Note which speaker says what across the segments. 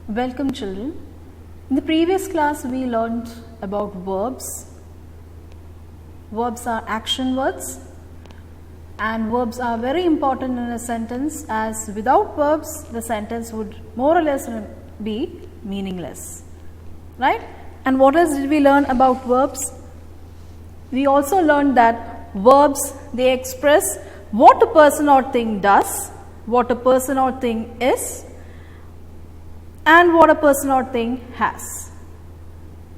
Speaker 1: Welcome children. In the previous class we learned about verbs. Verbs are action words and verbs are very important in a sentence, as without verbs the sentence would more or less be meaningless, right? And what else did we learn about verbs? We also learned that verbs, they express what a person or thing does, what a person or thing is, and what a person or thing has.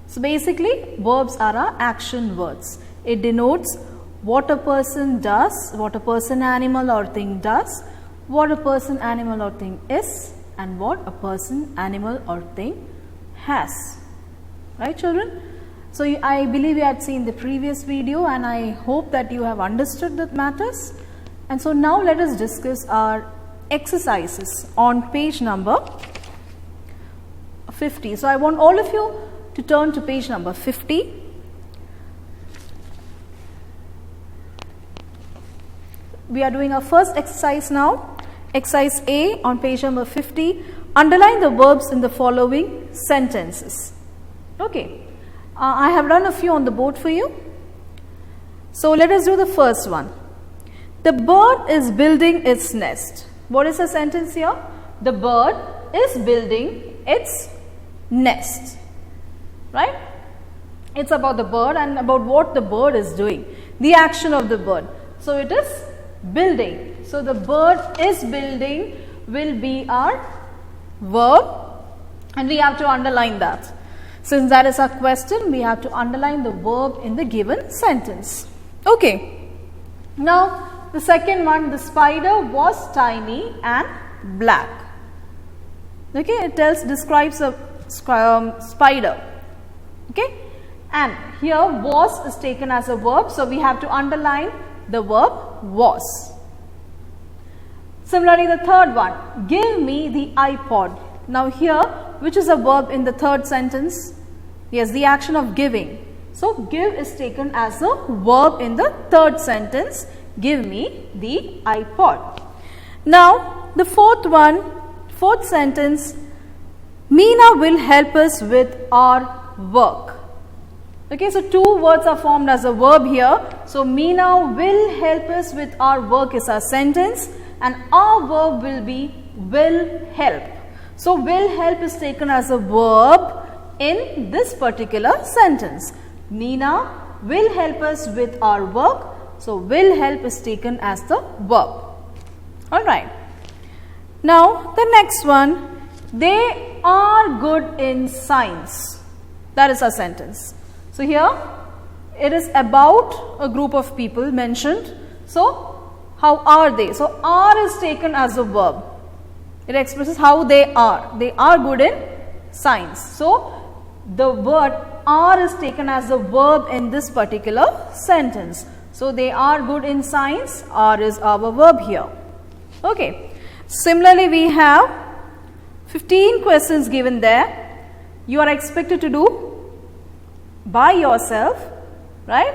Speaker 1: So basically verbs are our action words. It denotes what a person does, what a person, animal or thing does, what a person, animal or thing is, and what a person, animal or thing has. Right children? So I believe you had seen the previous video and I hope that you have understood the matters. And so now let us discuss our exercises on page number 50. So I want all of you to turn to page number 50. We are doing our first exercise now. Exercise A on page number 50. Underline the verbs in the following sentences. Okay. I have done a few on the board for you. So let us do the first one. The bird is building its nest. What is the sentence here? The bird is building its nest. Right? It's about the bird and about what the bird is doing. The action of the bird. So it is building. So the bird is building will be our verb and we have to underline that. Since that is our question, we have to underline the verb in the given sentence. Okay. Now the second one, the spider was tiny and black. Okay, it describes a spider. Okay, and here was is taken as a verb, so we have to underline the verb was. Similarly, the third one, give me the iPod. Now here, which is a verb in the third sentence? Yes, the action of giving. So give is taken as a verb in the third sentence, give me the iPod. Now the fourth sentence, Meena will help us with our work. Okay, so two words are formed as a verb here. So Meena will help us with our work is our sentence and our verb will be will help. So will help is taken as a verb in this particular sentence. Meena will help us with our work. So will help is taken as the verb. Alright. Now the next one, they are good in science. That is our sentence. So here it is about a group of people mentioned. So how are they? So are is taken as a verb. It expresses how they are. They are good in science. So the word are is taken as a verb in this particular sentence. So they are good in science. Are is our verb here. Okay. Similarly, we have 15 questions given there. You are expected to do by yourself, right?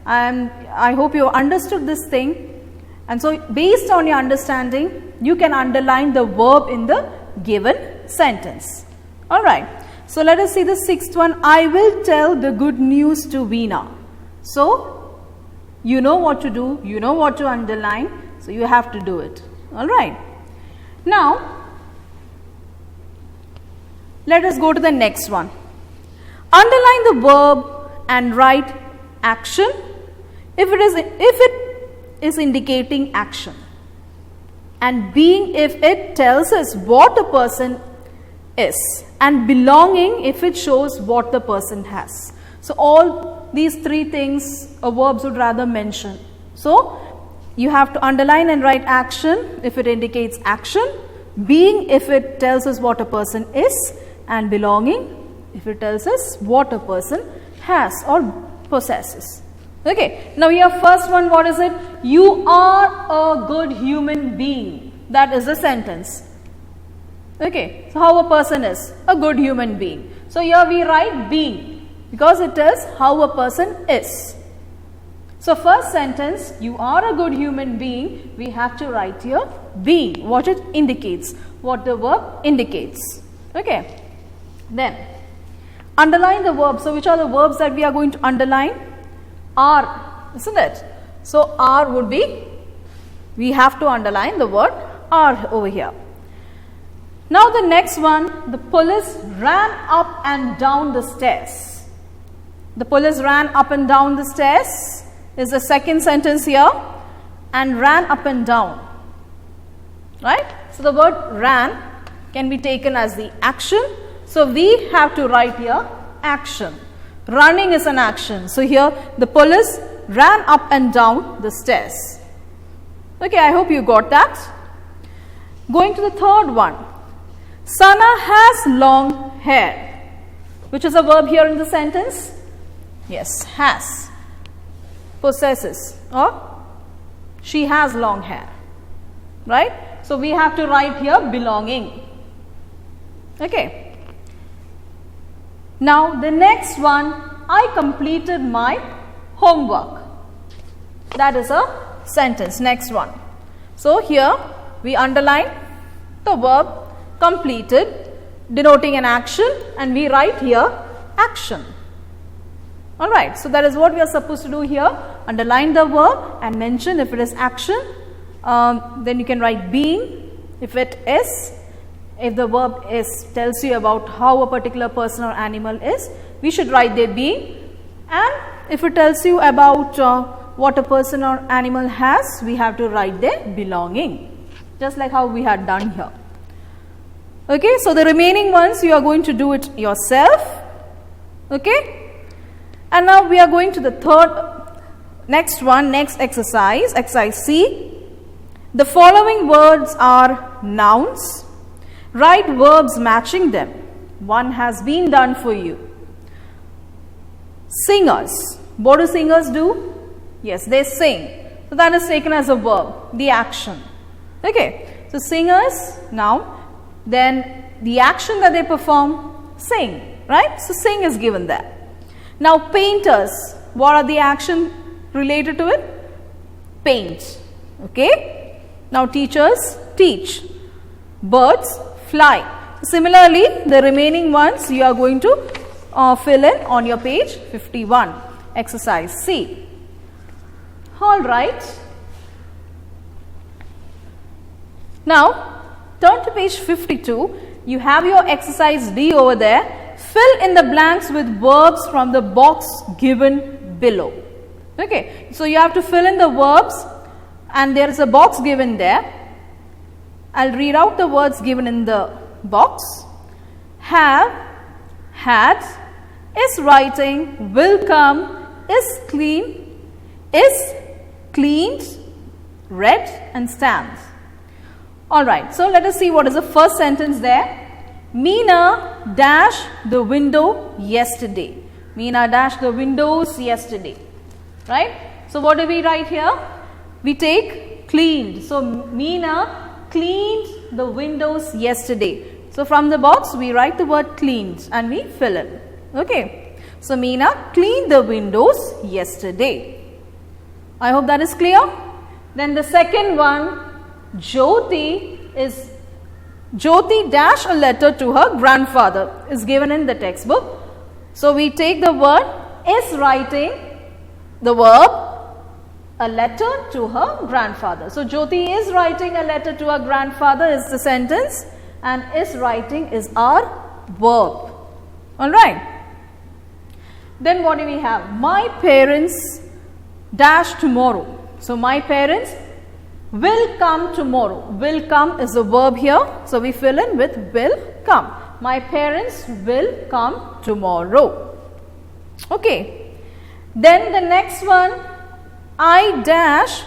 Speaker 1: And I hope you understood this thing. And so based on your understanding, you can underline the verb in the given sentence. Alright. So let us see the sixth one. I will tell the good news to Veena. So you know what to do. You know what to underline. So you have to do it. Alright. Now let us go to the next one. Underline the verb and write action if it is indicating action, and being if it tells us what a person is, and belonging if it shows what the person has. So all these three things verbs would rather mention. So you have to underline and write action if it indicates action, being if it tells us what a person is, and belonging if it tells us what a person has or possesses. Okay, now here first one, what is it? You are a good human being. That is the sentence. Okay, so how a person is? A good human being. So here we write being because it is how a person is. So first sentence, you are a good human being, we have to write here being, what it indicates, what the verb indicates. Okay. Then underline the verbs. So which are the verbs that we are going to underline? Are, isn't it? So are would be, we have to underline the word are over here. Now the next one, the police ran up and down the stairs. The police ran up and down the stairs is the second sentence here, and ran up and down, right? So the word ran can be taken as the action. So we have to write here action. Running is an action. So here the police ran up and down the stairs. Okay, I hope you got that. Going to the third one. Sana has long hair. Which is a verb here in the sentence? Yes, has. Possesses, or she has long hair. Right? So we have to write here belonging. Okay. Now the next one, I completed my homework. That is a sentence. Next one. So here we underline the verb completed, denoting an action, and we write here action. Alright, so that is what we are supposed to do here. Underline the verb and mention if it is action. Then you can write being if it is. If the verb is tells you about how a particular person or animal is, we should write their being. And if it tells you about what a person or animal has, we have to write their belonging, just like how we had done here. Okay, so the remaining ones you are going to do it yourself. Okay, and now we are going to the next exercise, exercise C. The following words are nouns. Write verbs matching them. One has been done for you. Singers. What do singers do? Yes, they sing. So that is taken as a verb, the action. Okay, so singers, now, then the action that they perform, sing, right? So sing is given there. Now painters, what are the action related to it? Paint. Okay, now teachers, teach. Birds, fly. Similarly, the remaining ones you are going to fill in on your page 51, exercise C. All right. Now, turn to page 52. You have your exercise D over there. Fill in the blanks with verbs from the box given below. Okay, so you have to fill in the verbs, and there is a box given there. I'll read out the words given in the box. Have, had, is writing, will come, is clean, is cleaned, read, and stands. Alright, so let us see what is the first sentence there. Meena dashed the window yesterday. Meena dashed the windows yesterday. Right? So what do we write here? We take cleaned. So Meena cleaned the windows yesterday. So from the box we write the word cleaned and we fill in. Okay. So Meena cleaned the windows yesterday. I hope that is clear. Then the second one, Jyoti dash a letter to her grandfather is given in the textbook. So we take the word is writing, the verb, a letter to her grandfather. So Jyoti is writing a letter to her grandfather is the sentence, and is writing is our verb. Alright. Then what do we have? My parents dash tomorrow. So my parents will come tomorrow. Will come is the verb here. So we fill in with will come. My parents will come tomorrow. Okay. Then the next one, I dash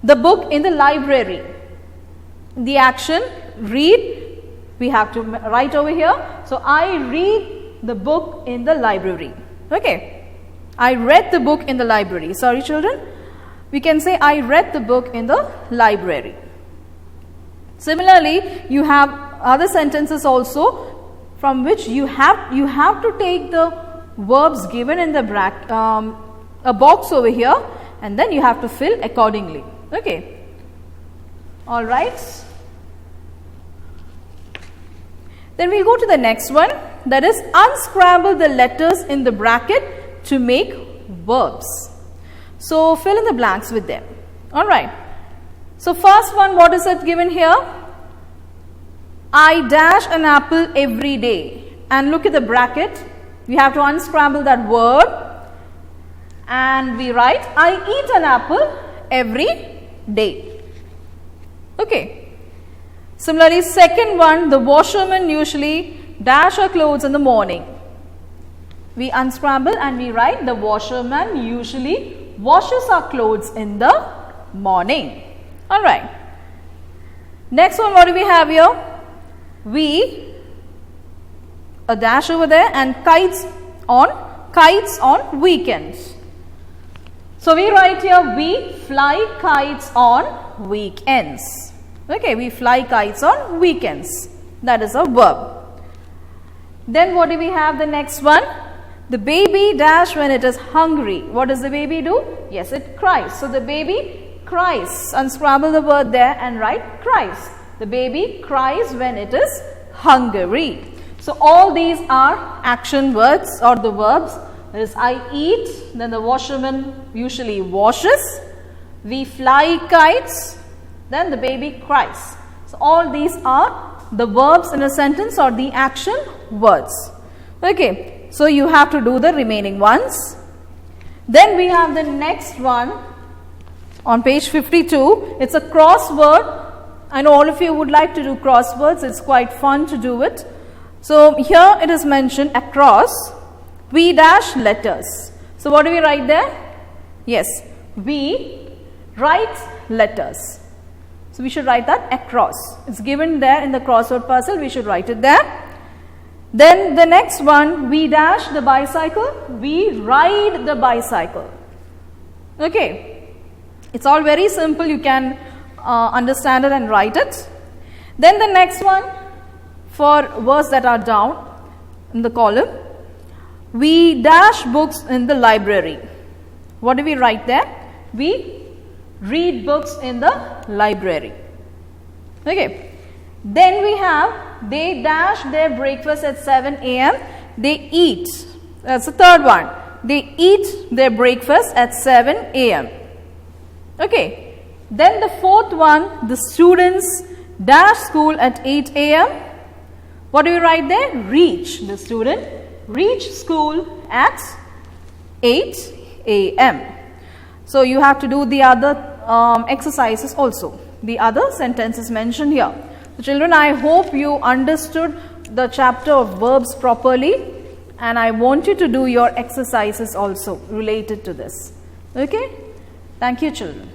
Speaker 1: the book in the library. The action, read, we have to write over here. So I read the book in the library. Okay. I read the book in the library. Sorry children. We can say I read the book in the library. Similarly, you have other sentences also from which you have to take the verbs given in the a box over here, and then you have to fill accordingly. Okay. All right. Then we go to the next one, that is unscramble the letters in the bracket to make verbs. So fill in the blanks with them. Alright. So first one, what is it given here? I dash an apple every day. And look at the bracket. We have to unscramble that word. And we write, I eat an apple every day. Okay. Similarly, second one, the washerman usually dash her clothes in the morning. We unscramble and we write, the washerman usually washes our clothes in the morning. Alright. Next one, what do we have here? A dash over there, and kites on weekends. So we write here, we fly kites on weekends. Okay, we fly kites on weekends. That is a verb. Then what do we have the next one? The baby dash when it is hungry. What does the baby do? Yes, it cries. So the baby cries. Unscramble the word there and write cries. The baby cries when it is hungry. So all these are action words or the verbs. That is, I eat, then the washerman usually washes. We fly kites, then the baby cries. So all these are the verbs in a sentence or the action words. Okay, so you have to do the remaining ones. Then we have the next one on page 52. It's a crossword. I know all of you would like to do crosswords. It's quite fun to do it. So here it is mentioned across. We dash letters. So what do we write there? Yes, we write letters. So we should write that across. It's given there in the crossword puzzle. We should write it there. Then the next one, we dash the bicycle. We ride the bicycle. Okay. It's all very simple. You can understand it and write it. Then the next one, for words that are down in the column, we dash books in the library. What do we write there? We read books in the library. Okay. Then we have, they dash their breakfast at 7 a.m. They eat. That's the third one. They eat their breakfast at 7 a.m. Okay. Then the fourth one, the students dash school at 8 a.m. What do we write there? Reach. The student reach school at 8 a.m. So you have to do the other exercises also. The other sentences mentioned here. So children, I hope you understood the chapter of verbs properly, and I want you to do your exercises also related to this. Okay? Thank you, children.